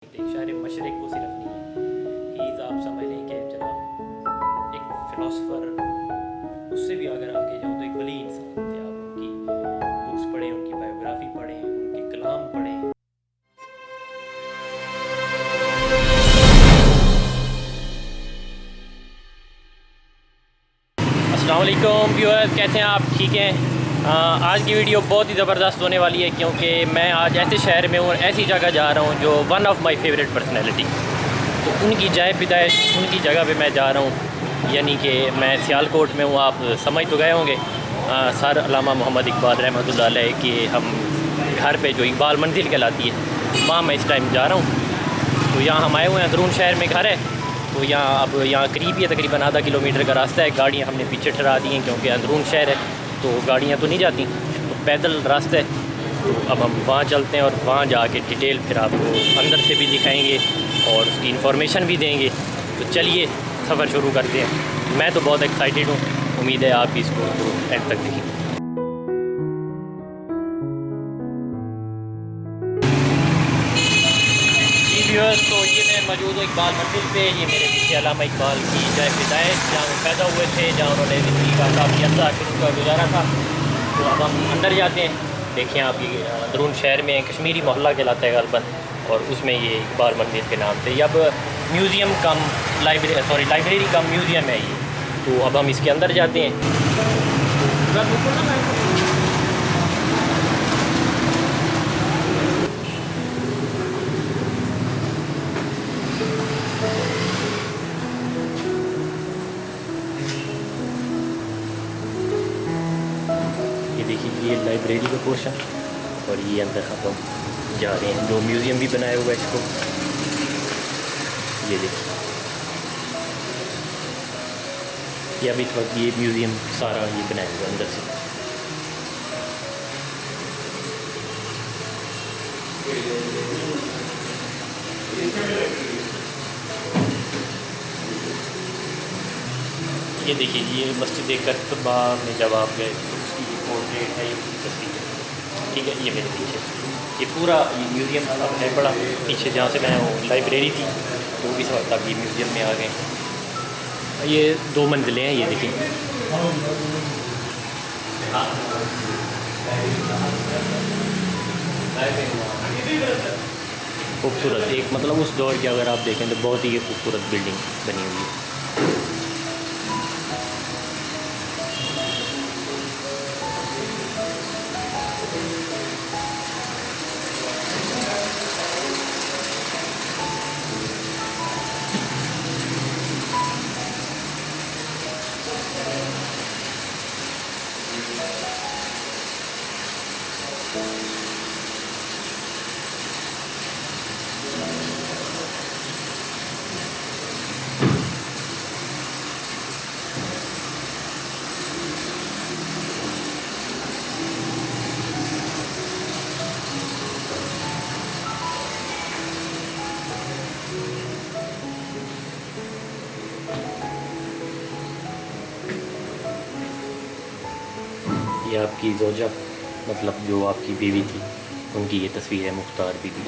शायर मशरक़ को सिर्फ नहीं है, ही इज़ आप समझ लें कि जनाब एक फ़िलासफ़र, उससे भी अगर आगे जाऊँ तो एक वली इंसान थे। आप उनकी बुक्स पढ़ें, उनकी बायोग्राफ़ी पढ़ें, उनके कलाम पढ़ें। अस्सलाम वालेकुम व्यूअर्स, कैसे हैं आप? ठीक हैं। आज की वीडियो बहुत ही ज़बरदस्त होने वाली है क्योंकि मैं आज ऐसे शहर में हूँ और ऐसी जगह जा रहा हूँ जो one of my favourite personality, तो उनकी जाए पैदाइश, उनकी जगह पे मैं जा रहा हूँ। यानी कि मैं सियालकोट में हूँ। आप समझ तो गए होंगे सर अल्लामा मोहम्मद इकबाल रहमतुल्लाह अलैह कि हम घर पे जो इकबाल मंजिल कहलाती है, वहाँ मैं इस टाइम जा रहा हूँ। तो यहाँ हम आए हुए हैं, अंदरून शहर में घर है। तो यहाँ करीब ही है, तकरीबन आधा किलोमीटर का रास्ता है। गाड़ियाँ हमने पीछे ठहरा दी हैं क्योंकि अंदरून शहर है तो गाड़ियाँ तो नहीं जाती, तो पैदल रास्ता है। तो अब हम वहाँ चलते हैं और वहाँ जाके डिटेल फिर आपको अंदर से भी दिखाएंगे और उसकी इन्फॉर्मेशन भी देंगे। तो चलिए सफ़र शुरू करते हैं। मैं तो बहुत एक्साइटेड हूँ, उम्मीद है आप भी इसको एंड तक देखें। तो ये मैं मौजूद हूँ इकबाल मंजिल पे। ये मेरे पीछे अल्लामा इकबाल की जाए पैदाइश, जहाँ वो पैदा हुए थे, जहाँ उन्होंने ज़िंदगी का काफ़ी अर्सा शुरू का गुजारा था। तो अब हम अंदर जाते हैं। देखिए आप, ये अंदरून शहर में कश्मीरी मोहल्ला कहलाता है गलबन, और उसमें ये इकबाल मंजिल के नाम से। ये अब म्यूज़ियम कम लाइब्रेरी कम म्यूज़ियम है ये। तो अब हम इसके अंदर जाते हैं। ये देखिए, ये लाइब्रेरी का पोर्शन, और ये अंदर हम जा रहे हैं। जो म्यूज़ियम भी बनाया हुआ है इसको, ये देखिए। ये अभी इस वक्त ये म्यूज़ियम सारा ये बनाया हुआ है अंदर से। ये देखिए, ये मस्जिद कर्तबा में जब आप गए तो उसकी पोर्ट्रेट है, ये उसकी तस्वीर है। ठीक है, ये मेरे पीछे ये पूरा ये म्यूज़ियम अब है बड़ा। पीछे जहाँ से मैं लाइब्रेरी थी, तो इस वक्त अब ये म्यूज़ियम में आ गए। ये 2 मंजिलें हैं, ये देखिए। खूबसूरत, एक मतलब उस दौर की अगर आप देखें तो बहुत ही खूबसूरत बिल्डिंग बनी हुई है। ये आपकी ज़ौजा, मतलब जो आपकी बीवी थी, उनकी ये तस्वीर है, मुख्तार बीबी।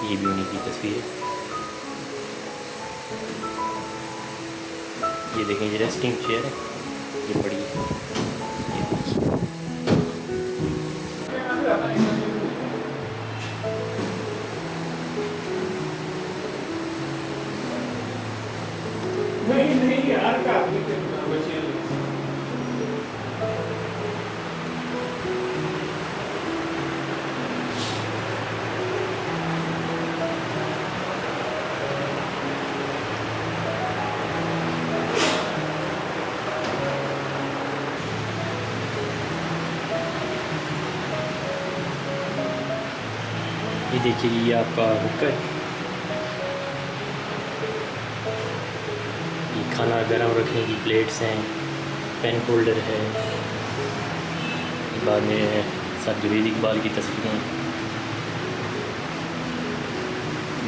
ये भी उन्हीं की तस्वीर है। ये देखें, ये रेस्टिंग चेयर है, ये बड़ी है। नहीं यार का ये देखिए, ये आपका हुक्का है। ये खाना गर्म रखने की प्लेट्स हैं, पेन होल्डर है। बाद में सर जवेद इकबाल की तस्वीरें हैं।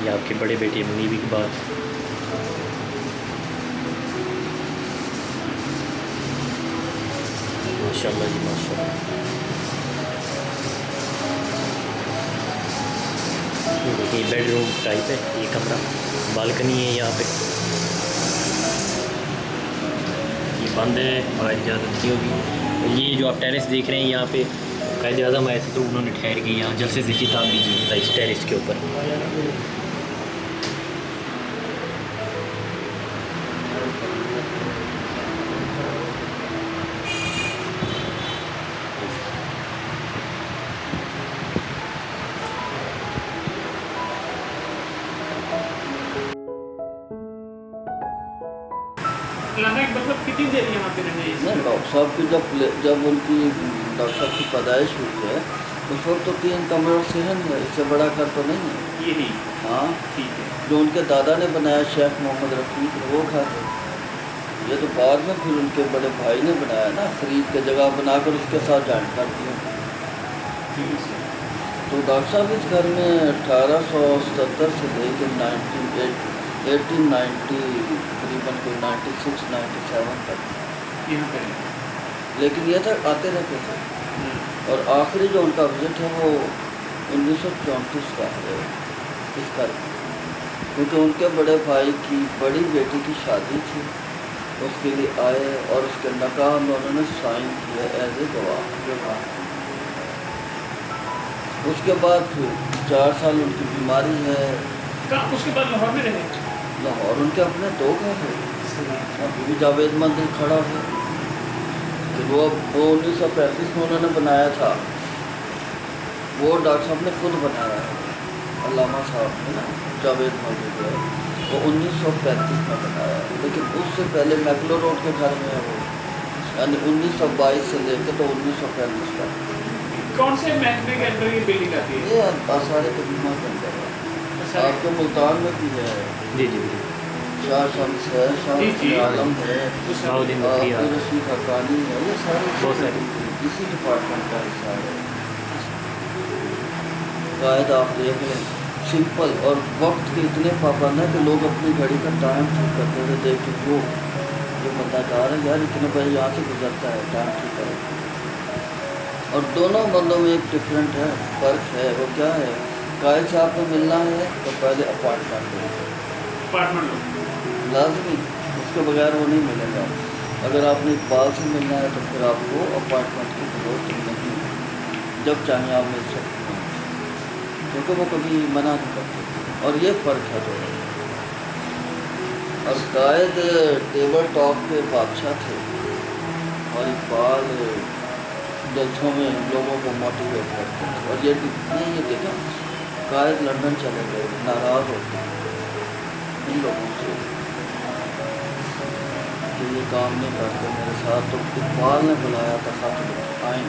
ये आपके बड़े बेटे मुनीब इकबाल। माशाल्लाह जी माशाल्लाह। ये देखिए बेडरूम टाइप है ये कमरा, बालकनी है यहाँ पे, ये बंद है, बाहर इजाज़त नहीं होगी। और ये जो आप टेरेस देख रहे हैं यहाँ पे कायदे आज़म आए थे तो उन्होंने ठहर के यहाँ जलसे से खिताब भी दिया था इस टेरेस के ऊपर। मतलब कितनी देर यहाँ पे रहे? नहीं, डॉक्टर साहब की जब उनकी डॉक्टर साहब की पैदाइश हुई है उस वक्त तो 3 कमरे और सहन है, इससे बड़ा घर तो नहीं है। यही हाँ, ठीक है। जो उनके दादा ने बनाया शेख मोहम्मद रफीक, वो घर है। ये तो बाद में फिर उनके बड़े भाई ने बनाया ना, खरीद के जगह बनाकर उसके साथ जॉइंट कर दिया। तो डॉक्टर साहब इस घर में 1877 से लेकर 1890 तकरीबन कोई 96-97 तक यहाँ पे लेकिन ये तक आते रहते थे। और आखिरी जो उनका विजिट है वो 1934 का है इस घर में, क्योंकि उनके बड़े भाई की बड़ी बेटी की शादी थी, उसके लिए आए और उसके निकाह में उन्होंने साइन किया एज ए गवाह। उसके बाद फिर 4 साल उनकी बीमारी है। उसके बाद लाहौर में रहे? लाहौर उनके अपने 2 घर है, अभी भी जावेद मंदिर खड़ा है। फिर वो 1935 में उन्होंने बनाया था, वो डॉक्टर साहब ने खुद बनाया है, अल्लामा साहब ने ना जावेद मंदिर जो है वो 1935 में बनाया है। लेकिन उससे पहले मैकलो रोड के घर में है वो, यानी 1922 से लेकर तो 1935 तक। कौन से महकमे के अंदर ये बिल्डिंग आती है? ये आसार कदीमा के अंदर है, आपके मुल्तान में भी है। जी जी जी, शाह शम्स है, शाह आलम है, रशीद हक्कानी है, ये सारे इसी डिपार्टमेंट का हिस्सा है। कायद आप देख लें, सिंपल और वक्त के इतने पाबंद है कि लोग अपनी घड़ी का टाइम ठीक करते थे। देख के वो जो बंदा कह रहा है यार इतने बजे यहाँ से गुजरता है, टाइम ठीक करे। और दोनों बंदों में एक डिफरेंट है, फ़र्क है। वो क्या है, कायद से आपको मिलना है तो पहले अपार्टमेंट लाजमी, उसके बगैर वो नहीं मिलेगा। अगर आपने इकबाल से मिलना है तो फिर आपको अपार्टमेंट की जरूरत नहीं है, जब चाहें आप मिल सकते हैं, क्योंकि वो कभी मना नहीं करते। और ये फ़र्क है तो। और कायद टेबल टॉप के बादशाह थे और इकबाल जलसों में लोगों को मोटिवेट करते थे। और ये देखा, कायद लंदन चले गए, नाराज़ होते इन लोगों से कि ये काम नहीं करते मेरे साथ। तो इकबाल ने बुलाया था साथ आए,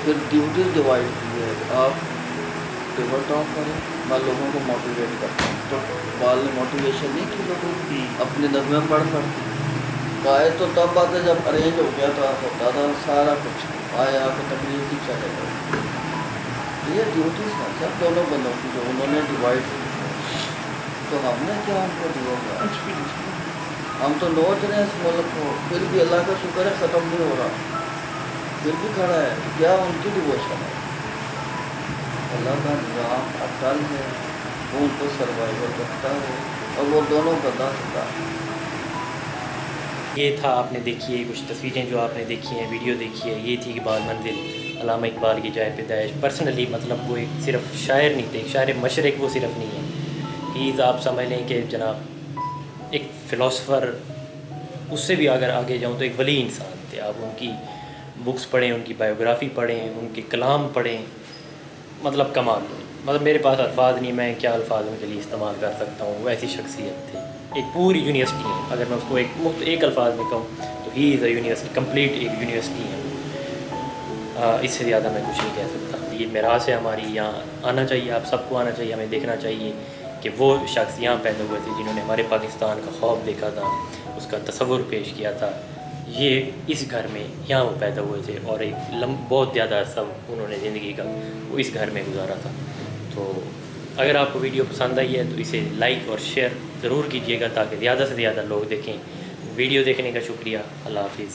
फिर ड्यूटीज डिवाइड की है, आप टेबल टॉप करें, मैं लोगों को मोटिवेट करता हूँ। तो इकबाल ने मोटिवेशन नहीं की लोगों की, अपने नज़में पढ़ कायद तो तब बात है जब अरेंज हो गया था, होता था सारा कुछ, आया कि तकलीफ ही चले गए। ये ड्यूटीज हैं सब दोनों बंदों की जो उन्होंने डिवाइड की, तो हमने क्या उनको दिया? हम तो नोच रहे हैं इस मुल्क को, फिर भी अल्लाह का शुक्र है ख़त्म नहीं हो रहा, फिर भी खड़ा है। क्या उनकी डिवोशन है? अल्लाह का निज़ाम अटल है, वो उनको सर्वाइवल करता है और वो दोनों बता सकता है। ये था, आपने देखी है कुछ तस्वीरें जो आपने देखी हैं, वीडियो देखी है, ये थी इकबाल मंजिल, अल्लामा इकबाल की जाए पैदाइश। पर्सनली मतलब वो एक सिर्फ शायर नहीं थे, एक शायर मशरक़ वो सिर्फ नहीं है, ही आप समझ लें कि जनाब एक फ़िलासफ़र, उससे भी अगर आगे जाऊँ तो एक वली इंसान थे। आप उनकी बुक्स पढ़ें, उनकी बायोग्राफ़ी पढ़ें, उनके कलाम पढ़ें, मतलब कमाल। मतलब मेरे पास अल्फाज नहीं, मैं क्या अल्फाज उनके लिए इस्तेमाल कर सकता हूँ, वैसी शख्सियत थी। एक पूरी यूनिवर्सिटी है, अगर मैं उसको एक अल्फाज में कहूँ तो he is a university, complete एक यूनिवर्सिटी है। इससे ज़्यादा मैं कुछ नहीं कह सकता। ये मेरास है हमारी, यहाँ आना चाहिए, आप सबको आना चाहिए, हमें देखना चाहिए कि वो शख्स यहाँ पैदा हुए थे जिन्होंने हमारे पाकिस्तान का ख्वाब देखा था, उसका तसव्वुर पेश किया था। ये इस घर में यहाँ वो पैदा हुए थे और एक बहुत ज़्यादा अर्सा उन्होंने ज़िंदगी का वो इस घर में गुजारा था। तो अगर आपको वीडियो पसंद आई है तो इसे लाइक और शेयर ज़रूर कीजिएगा ताकि ज़्यादा से ज़्यादा लोग देखें। वीडियो देखने का शुक्रिया। अल्लाह हाफ़िज़।